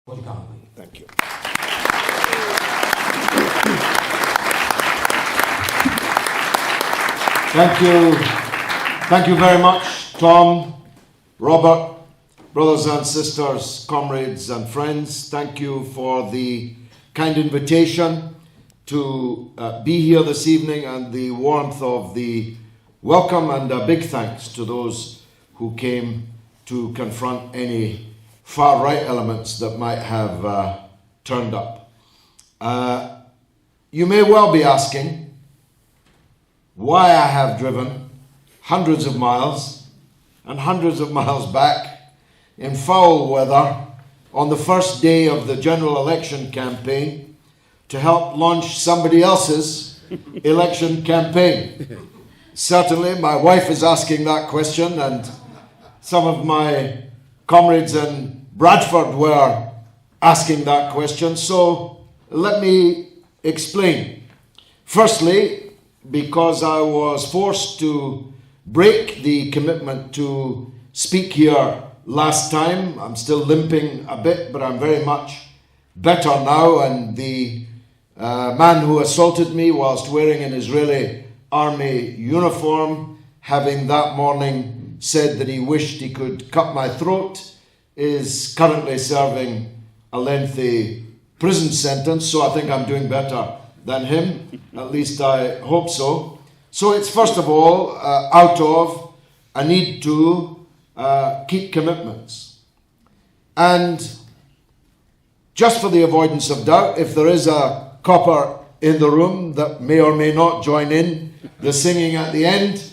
Thank you. Thank you very much, Tom, Robert, brothers and sisters, comrades and friends. Thank you for the kind invitation to be here this evening and the warmth of the welcome, and a big thanks to those who came to confront any far-right elements that might have turned up. You may well be asking why I have driven hundreds of miles and hundreds of miles back in foul weather on the first day of the general election campaign to help launch somebody else's election campaign. Certainly my wife is asking that question, and some of my comrades in Bradford were asking that question, so let me explain. Firstly, because I was forced to break the commitment to speak here last time. I'm still limping a bit, but I'm very much better now, and the man who assaulted me whilst wearing an Israeli army uniform, having that morning said that he wished he could cut my throat, is currently serving a lengthy prison sentence, so I think I'm doing better than him, at least I hope so. So it's first of all out of a need to keep commitments. And just for the avoidance of doubt, if there is a copper in the room that may or may not join in the singing at the end,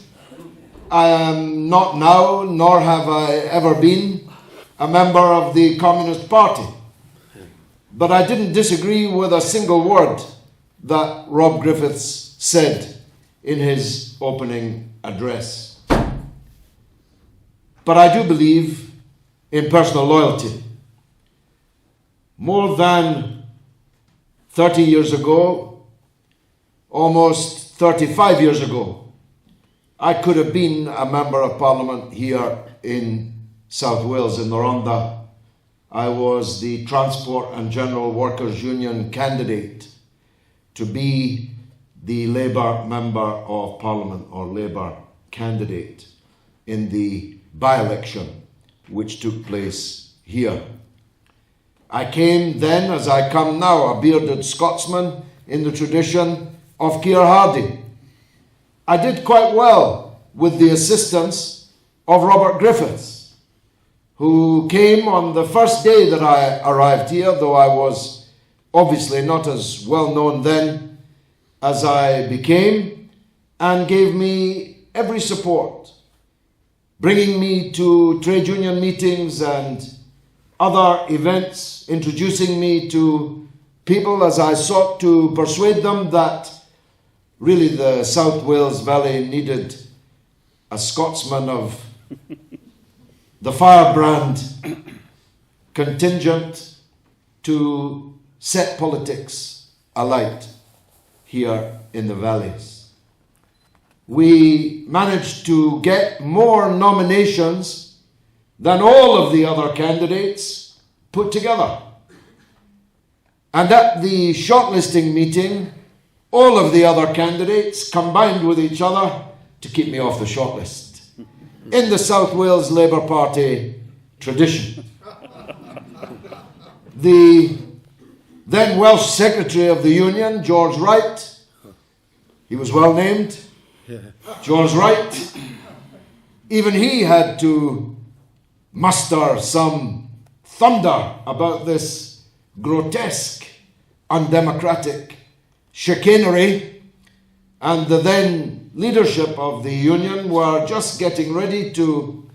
I am not now, nor have I ever been, a member of the Communist Party. But I didn't disagree with a single word that Rob Griffiths said in his opening address. But I do believe in personal loyalty. More than 30 years ago, almost 35 years ago, I could have been a member of Parliament here in South Wales, in Noronda. I was the Transport and General Workers Union candidate to be the Labour Member of Parliament, or Labour candidate, in the by-election which took place here. I came then, as I come now, a bearded Scotsman in the tradition of Keir Hardie. I did quite well with the assistance of Robert Griffiths, who came on the first day that I arrived here, though I was obviously not as well known then as I became, and gave me every support, bringing me to trade union meetings and other events, introducing me to people as I sought to persuade them that really the South Wales Valley needed a Scotsman of the firebrand contingent to set politics alight here in the valleys. We managed to get more nominations than all of the other candidates put together. And at the shortlisting meeting, all of the other candidates combined with each other to keep me off the shortlist, in the South Wales Labour Party tradition. The then Welsh Secretary of the Union, George Wright, he was well named, George Wright, even he had to muster some thunder about this grotesque, undemocratic chicanery, and the then leadership of the union were just getting ready to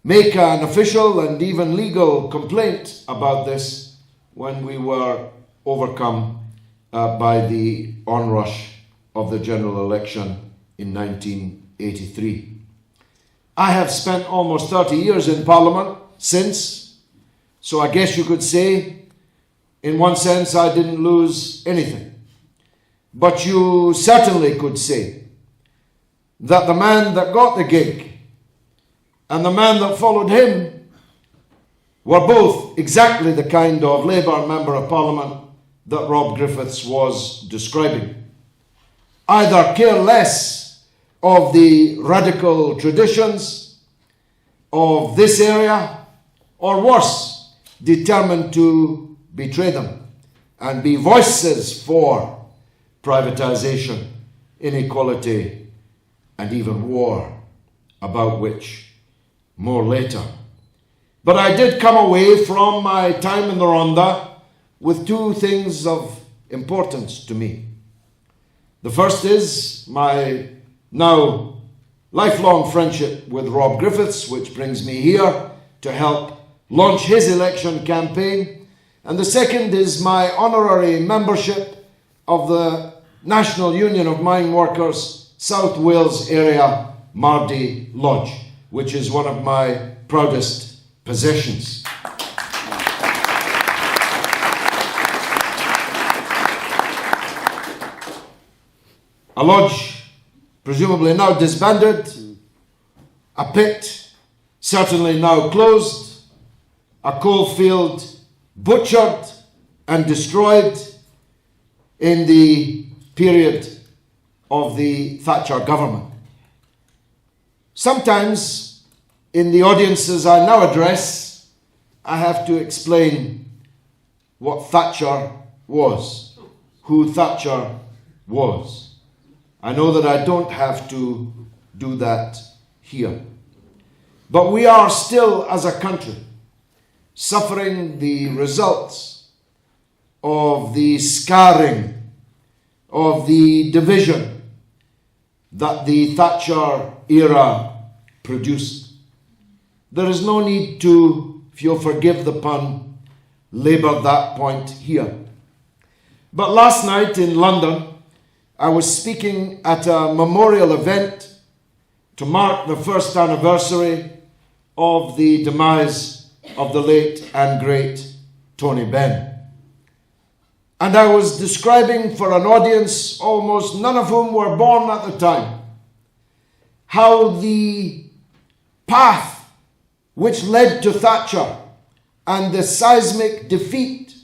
make an official and even legal complaint about this when we were overcome by the onrush of the general election in 1983. I have spent almost 30 years in Parliament since, so I guess you could say, in one sense, I didn't lose anything. But you certainly could say that the man that got the gig and the man that followed him were both exactly the kind of Labour Member of Parliament that Rob Griffiths was describing. Either care less of the radical traditions of this area, or worse, determined to betray them and be voices for privatisation, inequality, and even war, about which more later. But I did come away from my time in the Ronda with two things of importance to me. The first is my now lifelong friendship with Rob Griffiths, which brings me here to help launch his election campaign. And the second is my honorary membership of the National Union of Mine Workers South Wales Area Mardy Lodge, which is one of my proudest possessions. A lodge presumably now disbanded, a pit certainly now closed, a coal field butchered and destroyed in the period of the Thatcher government. Sometimes in the audiences I now address, I have to explain what Thatcher was, who Thatcher was. I know that I don't have to do that here. But we are still, as a country, suffering the results of the scarring, of the division that the Thatcher era produced. There is no need to, if you'll forgive the pun, labour that point here. But last night in London, I was speaking at a memorial event to mark the first anniversary of the demise of the late and great Tony Benn. And I was describing for an audience, almost none of whom were born at the time, how the path which led to Thatcher and the seismic defeat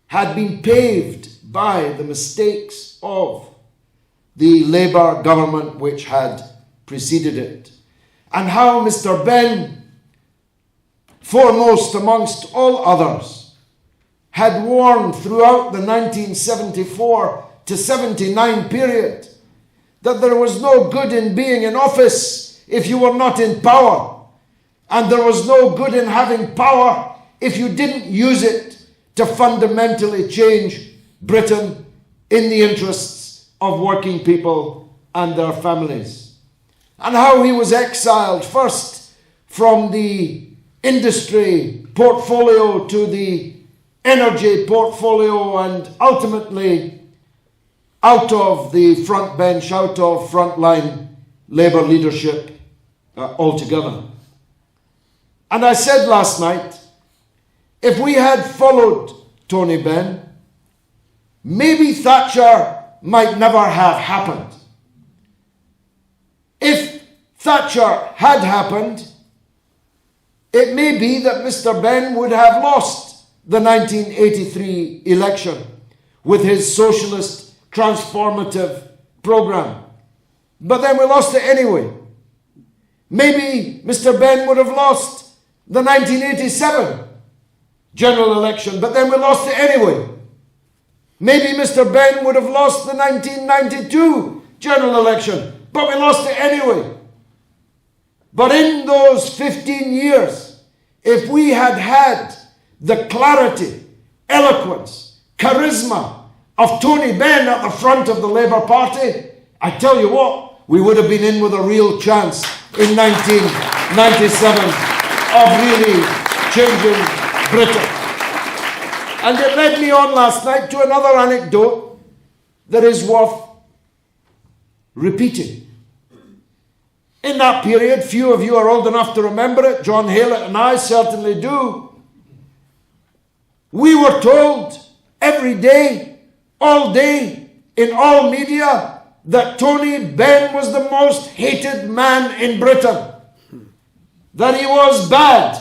had been paved by the mistakes of the Labour government which had preceded it, and how Mr. Benn, foremost amongst all others, had warned throughout the 1974 to 79 period that there was no good in being in office if you were not in power, and there was no good in having power if you didn't use it to fundamentally change Britain in the interests of working people and their families. And how he was exiled first from the industry portfolio to the energy portfolio, and ultimately out of the front bench, out of frontline Labour leadership altogether. And I said last night, if we had followed Tony Benn, maybe Thatcher might never have happened. If Thatcher had happened, it may be that Mr. Benn would have lost the 1983 election with his socialist transformative programme. But then we lost it anyway. Maybe Mr. Benn would have lost the 1987 general election, but then we lost it anyway. Maybe Mr. Benn would have lost the 1992 general election, but we lost it anyway. But in those 15 years, if we had had the clarity, eloquence, charisma of Tony Benn at the front of the Labour Party, I tell you what, we would have been in with a real chance in 1997 of really changing Britain. And it led me on last night to another anecdote that is worth repeating. In that period, few of you are old enough to remember it, John Haylett and I certainly do, we were told every day, all day, in all media, that Tony Benn was the most hated man in Britain. That he was bad.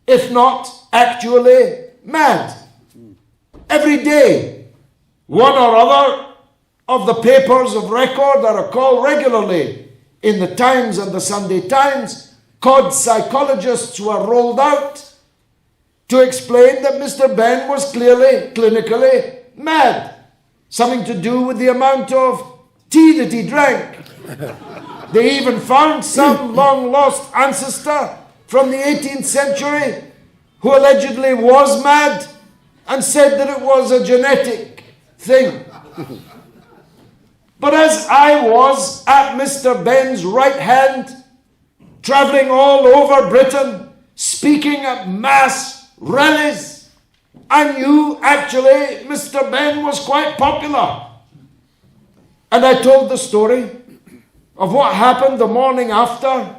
if not actually mad. Every day, one or other of the papers of record that are called regularly in the Times and the Sunday Times, cod psychologists were rolled out to explain that Mr. Ben was clearly, clinically mad. Something to do with the amount of tea that he drank. They even found some long-lost ancestor from the 18th century who allegedly was mad and said that it was a genetic thing. But as I was at Mr. Ben's right hand, travelling all over Britain, speaking at mass rallies, I knew actually Mr. Ben was quite popular. And I told the story of what happened the morning after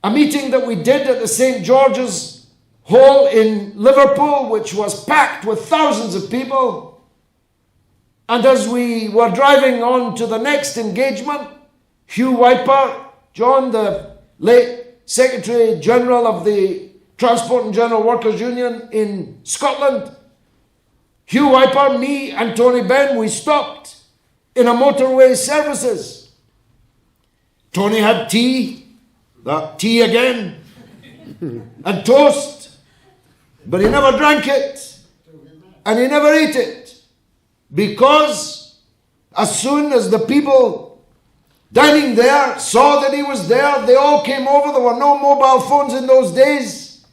a meeting that we did at the St. George's Hall in Liverpool, which was packed with thousands of people. And as we were driving on to the next engagement, Hugh Wyper, John, the late Secretary General of the Transport and General Workers Union in Scotland, Hugh Wyper, me and Tony Benn, we stopped in a motorway services. Tony had tea, that tea again, and toast, but he never drank it, and he never ate it. Because as soon as the people dining there saw that he was there, they all came over. There were no mobile phones in those days.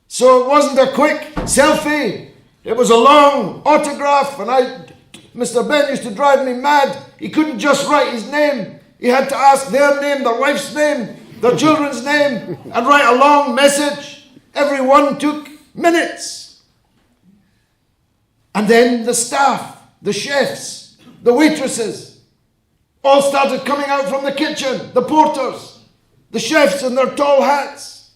So it wasn't a quick selfie. It was a long autograph. And Mr. Ben used to drive me mad. He couldn't just write his name. He had to ask their name, their wife's name, their children's name, and write a long message. Every one took minutes. And then the staff, the chefs, the waitresses, all started coming out from the kitchen, the porters, the chefs in their tall hats.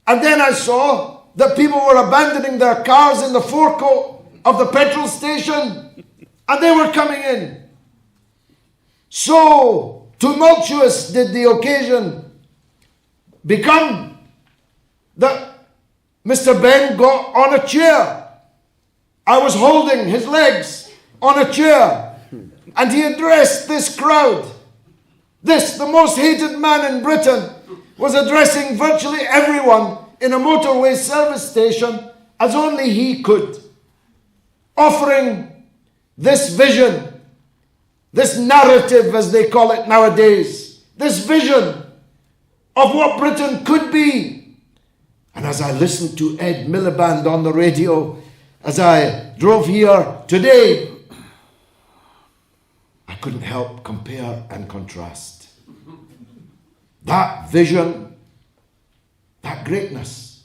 And then I saw that people were abandoning their cars in the forecourt of the petrol station, and they were coming in. So tumultuous did the occasion become that Mr. Ben got on a chair. I was holding his legs on a chair, and he addressed this crowd. This, the most hated man in Britain, was addressing virtually everyone in a motorway service station as only he could, offering this vision, this narrative as they call it nowadays, this vision of what Britain could be. And as I listened to Ed Miliband on the radio, as I drove here today, I couldn't help compare and contrast. That vision, that greatness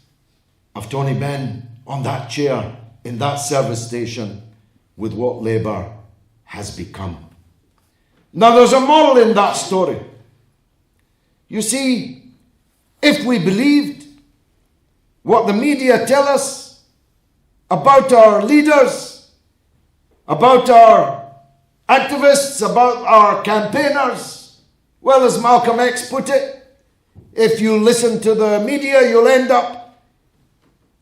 of Tony Benn on that chair in that service station with what Labour has become. Now there's a moral in that story. You see, if we believed what the media tell us about our leaders, about our activists, about our campaigners, well, as Malcolm X put it, if you listen to the media, you'll end up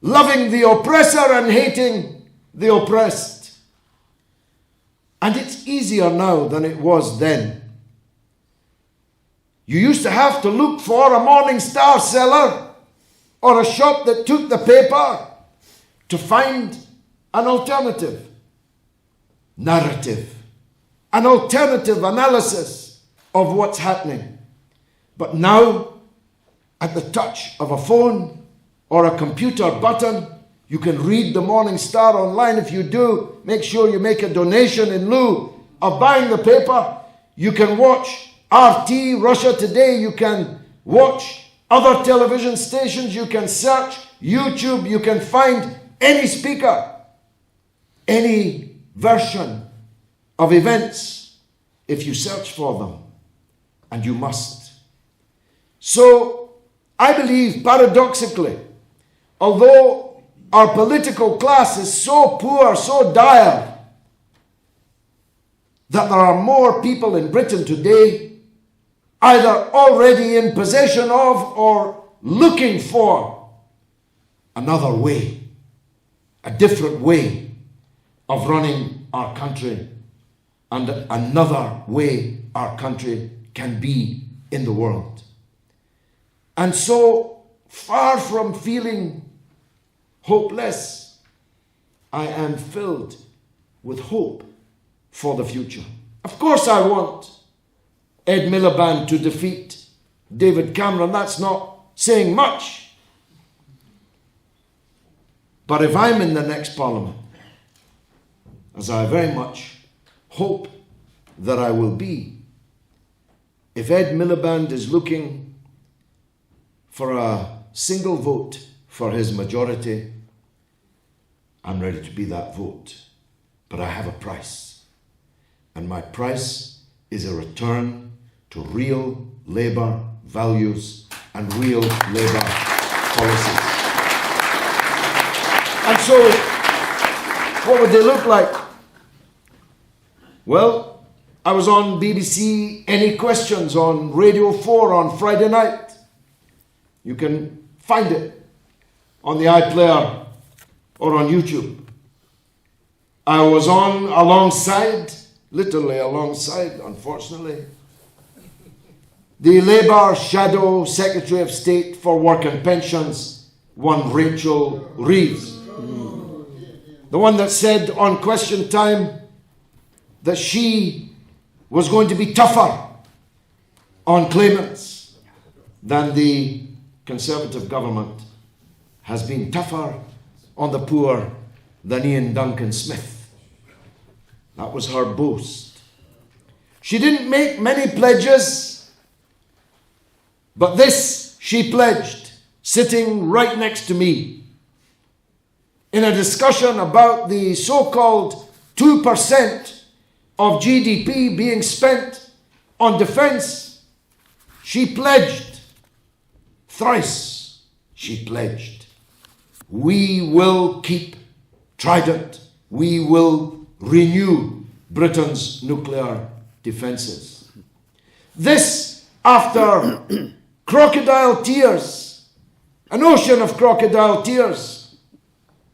loving the oppressor and hating the oppressed. And it's easier now than it was then. You used to have to look for a Morning Star seller or a shop that took the paper to find an alternative narrative, an alternative analysis of what's happening. But now, at the touch of a phone or a computer button, you can read the Morning Star online. If you do, make sure you make a donation in lieu of buying the paper. You can watch RT, Russia Today. You can watch other television stations. You can search YouTube. You can find any speaker, any version of events if you search for them. And you must. So, I believe, paradoxically, although our political class is so poor, so dire, that there are more people in Britain today either already in possession of or looking for another way, a different way of running our country, and another way our country can be in the world. And so, far from feeling hopeless, I am filled with hope for the future. Of course I want Ed Miliband to defeat David Cameron. That's not saying much. But if I'm in the next Parliament, as I very much hope that I will be, if Ed Miliband is looking for a single vote for his majority, I'm ready to be that vote. But I have a price. And my price is a return to real Labour values and real Labour policies. And so, what would they look like? Well, I was on BBC Any Questions on Radio 4 on Friday night. You can find it on the iPlayer or on YouTube. I was on alongside, literally alongside, unfortunately, the Labour Shadow Secretary of State for Work and Pensions, one Rachel Reeves. The one that said on Question Time that she was going to be tougher on claimants than the Conservative government has been tougher on the poor than Ian Duncan Smith. That was her boast. She didn't make many pledges, but this she pledged, sitting right next to me, in a discussion about the so-called 2% of GDP being spent on defence. She pledged, thrice she pledged, we will keep Trident, we will renew Britain's nuclear defences. This after crocodile tears, an ocean of crocodile tears,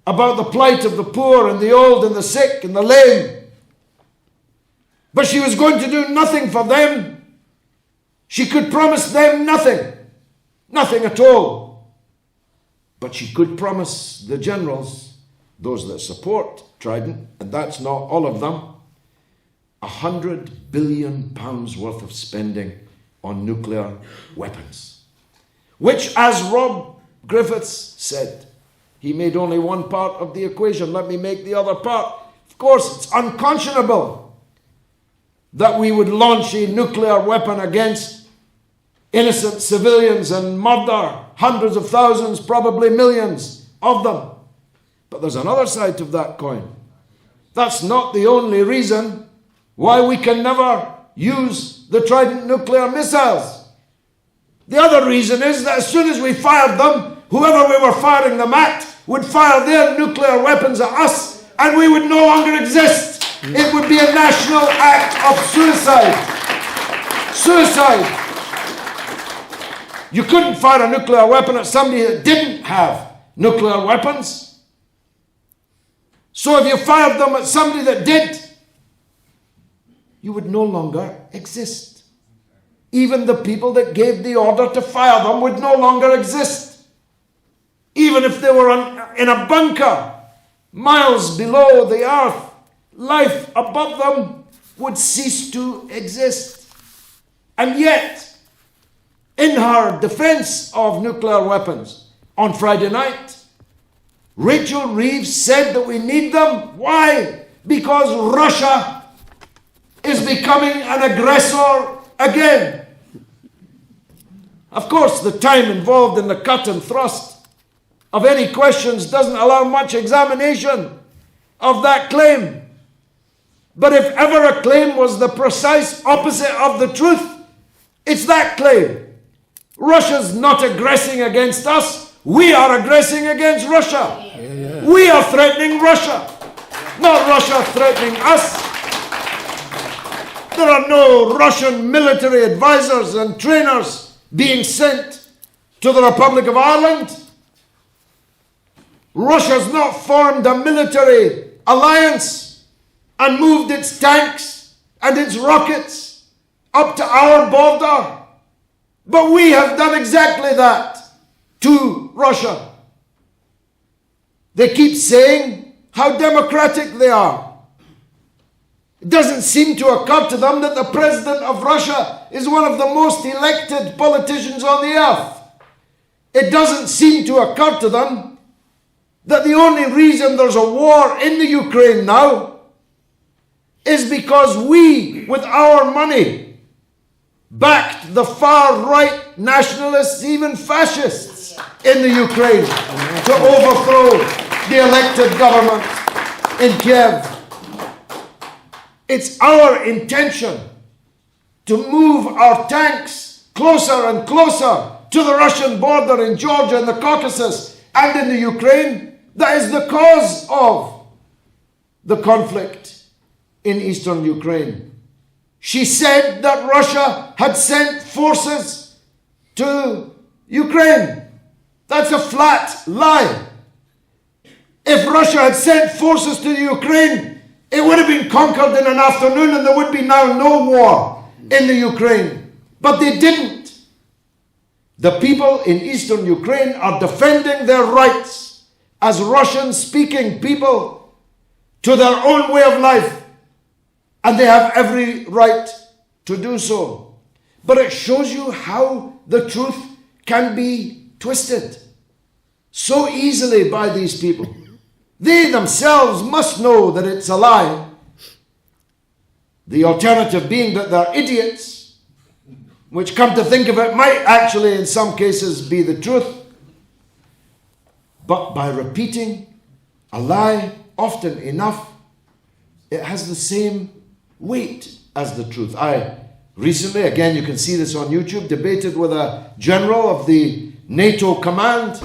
about the plight of the poor and the old and the sick and the lame. But she was going to do nothing for them. She could promise them nothing, nothing at all. But she could promise the generals, those that support Trident, and that's not all of them, £100 billion worth of spending on nuclear weapons. Which, as Rob Griffiths said, he made only one part of the equation. Let me make the other part. Of course, it's unconscionable that we would launch a nuclear weapon against innocent civilians and murder hundreds of thousands, probably millions of them. But there's another side to that coin. That's not the only reason why we can never use the Trident nuclear missiles. The other reason is that as soon as we fired them, whoever we were firing them at would fire their nuclear weapons at us, and we would no longer exist. It would be a national act of suicide. Suicide. You couldn't fire a nuclear weapon at somebody that didn't have nuclear weapons. So if you fired them at somebody that did, you would no longer exist. Even the people that gave the order to fire them would no longer exist. Even if they were in a bunker miles below the earth, life above them would cease to exist. And yet, in her defense of nuclear weapons on Friday night, Rachel Reeves said that we need them. Why? Because Russia is becoming an aggressor again. Of course, the time involved in the cut and thrust of any questions doesn't allow much examination of that claim. But if ever a claim was the precise opposite of the truth, it's that claim. Russia's not aggressing against us. We are aggressing against Russia. We are threatening Russia, not Russia threatening us. There are no Russian military advisors and trainers being sent to the Republic of Ireland. Russia's not formed a military alliance and moved its tanks and its rockets up to our border. But we have done exactly that to Russia. They keep saying how democratic they are. It doesn't seem to occur to them that the president of Russia is one of the most elected politicians on the earth. It doesn't seem to occur to them that the only reason there's a war in the Ukraine now is because we, with our money, backed the far-right nationalists, even fascists, in the Ukraine to overthrow the elected government in Kiev. It's our intention to move our tanks closer and closer to the Russian border in Georgia and the Caucasus and in the Ukraine that is the cause of the conflict in eastern Ukraine. She said that Russia had sent forces to Ukraine. That's a flat lie. If Russia had sent forces to the Ukraine, it would have been conquered in an afternoon and there would be now no war in the Ukraine. But they didn't. The people in eastern Ukraine are defending their rights as Russian-speaking people to their own way of life. And they have every right to do so. But it shows you how the truth can be twisted so easily by these people. They themselves must know that it's a lie. The alternative being that they're idiots, which, come to think of it, might actually in some cases be the truth. But by repeating a lie often enough, it has the same weight as the truth. I recently, again you can see this on YouTube, debated with a general of the NATO command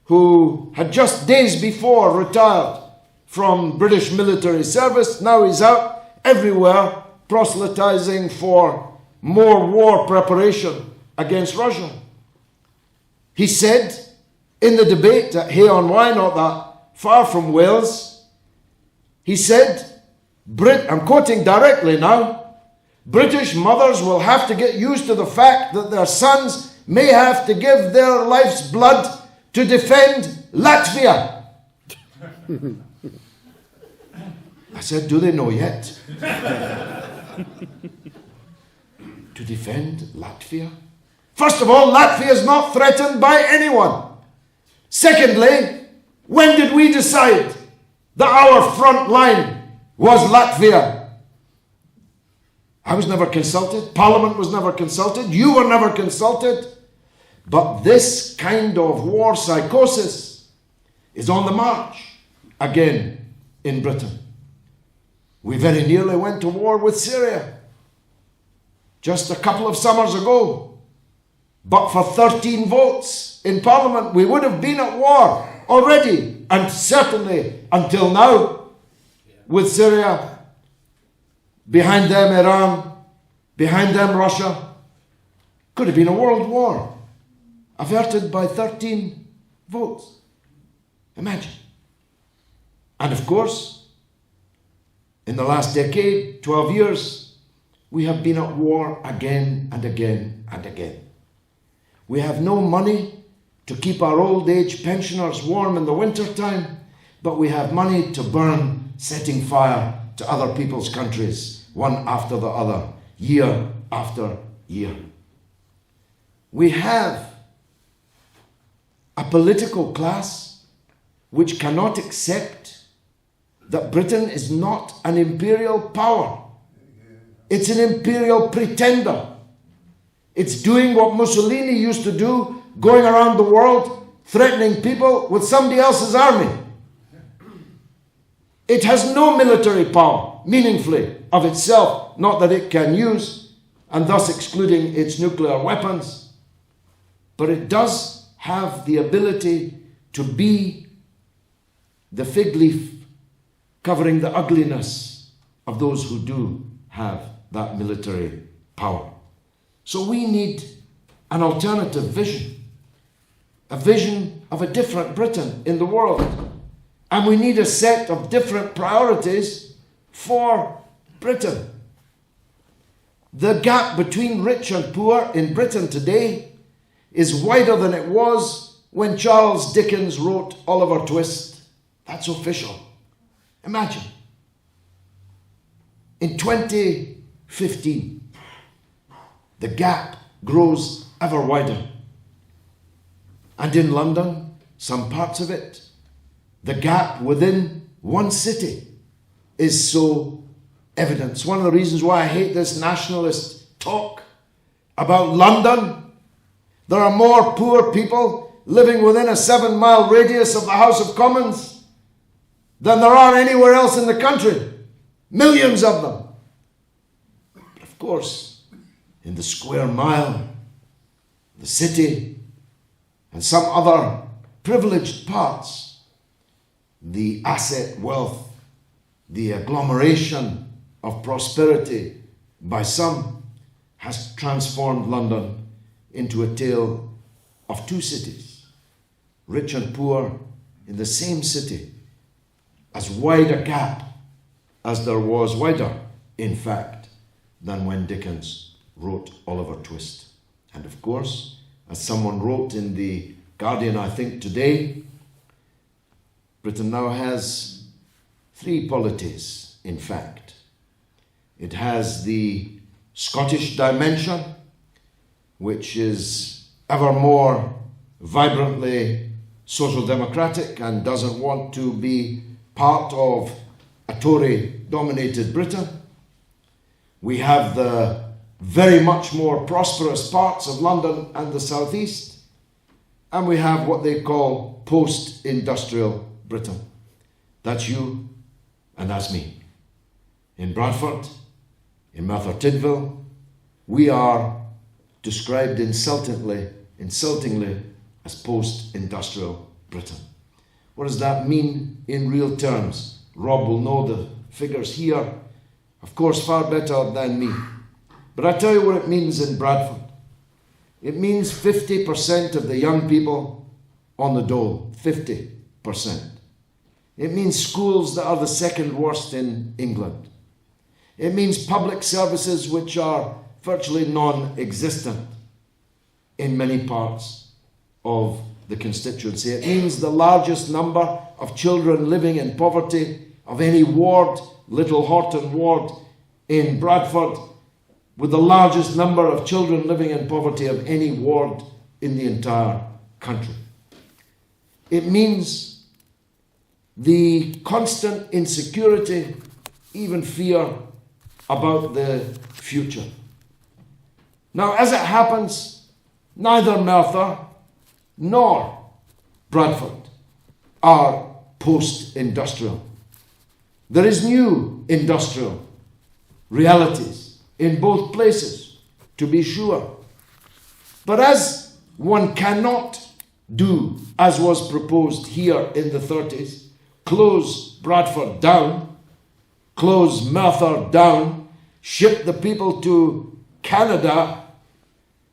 who had just days before retired from British military service. Now he's out everywhere proselytizing for more war preparation against Russia. He said in the debate at Hay-on-Wye, not that far from Wales, he said, I'm quoting directly now, British mothers will have to get used to the fact that their sons may have to give their life's blood to defend Latvia. I said, do they know yet? To defend Latvia? First of all, Latvia is not threatened by anyone. Secondly, when did we decide that our front line was Latvia? I was never consulted. Parliament was never consulted. You were never consulted. But this kind of war psychosis is on the march again in Britain. We very nearly went to war with Syria just a couple of summers ago. But for 13 votes in Parliament, we would have been at war already, and certainly until now, with Syria, behind them Iran, behind them Russia. Could have been a world war, averted by 13 votes. Imagine. And of course, in the last decade, 12 years, we have been at war again and again and again. We have no money to keep our old age pensioners warm in the winter time, but we have money to burn, setting fire to other people's countries, one after the other, year after year. We have a political class which cannot accept that Britain is not an imperial power. It's an imperial pretender. It's doing what Mussolini used to do, going around the world, threatening people with somebody else's army. It has no military power, meaningfully, of itself, not that it can use, and thus excluding its nuclear weapons. But it does have the ability to be the fig leaf covering the ugliness of those who do have that military power. So we need an alternative vision. a vision of a different Britain in the world. And we need a set of different priorities for Britain. The gap between rich and poor in Britain today is wider than it was when Charles Dickens wrote Oliver Twist. That's official. Imagine. In 2015, the gap grows ever wider. And in London, some parts of it, the gap within one city is so evident. It's one of the reasons why I hate this nationalist talk about London. There are more poor people living within a 7-mile radius of the House of Commons than there are anywhere else in the country. Millions of them. But of course, in the square mile, the city, and some other privileged parts, the asset wealth, the agglomeration of prosperity by some has transformed London into a tale of two cities, rich and poor in the same city, as wide a gap as there was, wider, in fact, than when Dickens wrote Oliver Twist. And of course, as someone wrote in the Guardian, I think today, Britain now has 3 polities, in fact. It has the Scottish dimension, which is ever more vibrantly social democratic and doesn't want to be part of a Tory-dominated Britain. We have the very much more prosperous parts of London and the southeast, and we have what they call post-industrial Britain. That's you and that's me. In Bradford, in Merthyr Tydfil, we are described insultingly as post-industrial Britain. What does that mean in real terms? Rob will know the figures here, of course, far better than me. But I tell you what it means in Bradford. It means 50% of the young people on the dole. 50%. It means schools that are the second worst in England. It means public services which are virtually non-existent in many parts of the constituency. It means the largest number of children living in poverty of any ward, Little Horton ward in Bradford, with the largest number of children living in poverty of any ward in the entire country. It means the constant insecurity, even fear about the future. Now, as it happens, neither Merthyr nor Bradford are post-industrial. There is new industrial realities in both places, to be sure. But as one cannot do, as was proposed here in the 30s, close Bradford down, close Merthyr down, ship the people to Canada.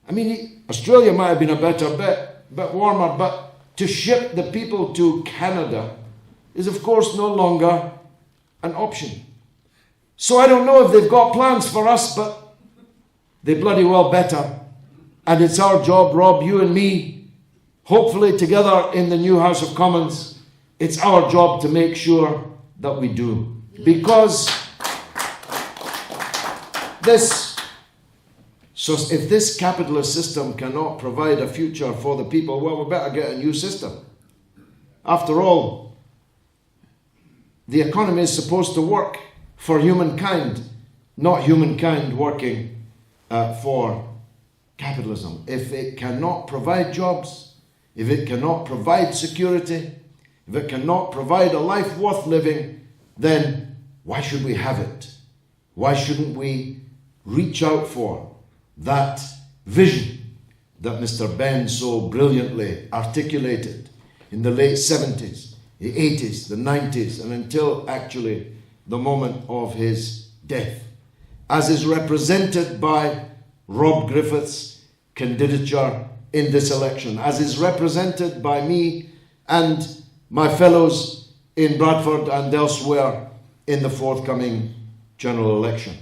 I mean, Australia might have been a bit warmer, but to ship the people to Canada is, of course, no longer an option. So I don't know if they've got plans for us, but they bloody well better. And it's our job, Rob, you and me, hopefully together in the new House of Commons, it's our job to make sure that we do. Because if this capitalist system cannot provide a future for the people, well, we better get a new system. After all, the economy is supposed to work for humankind, not humankind working for capitalism. If it cannot provide jobs, if it cannot provide security, if it cannot provide a life worth living, then why should we have it? Why shouldn't we reach out for that vision that Mr. Benn so brilliantly articulated in the late 70s, the 80s, the 90s, and until actually the moment of his death, as is represented by Rob Griffith's candidature in this election, as is represented by me and my fellows in Bradford and elsewhere in the forthcoming general election.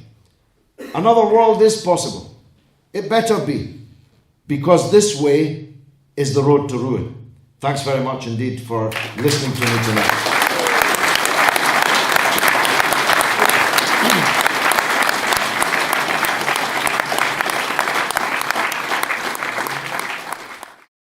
Another world is possible. It better be, because this way is the road to ruin. Thanks very much indeed for listening to me tonight.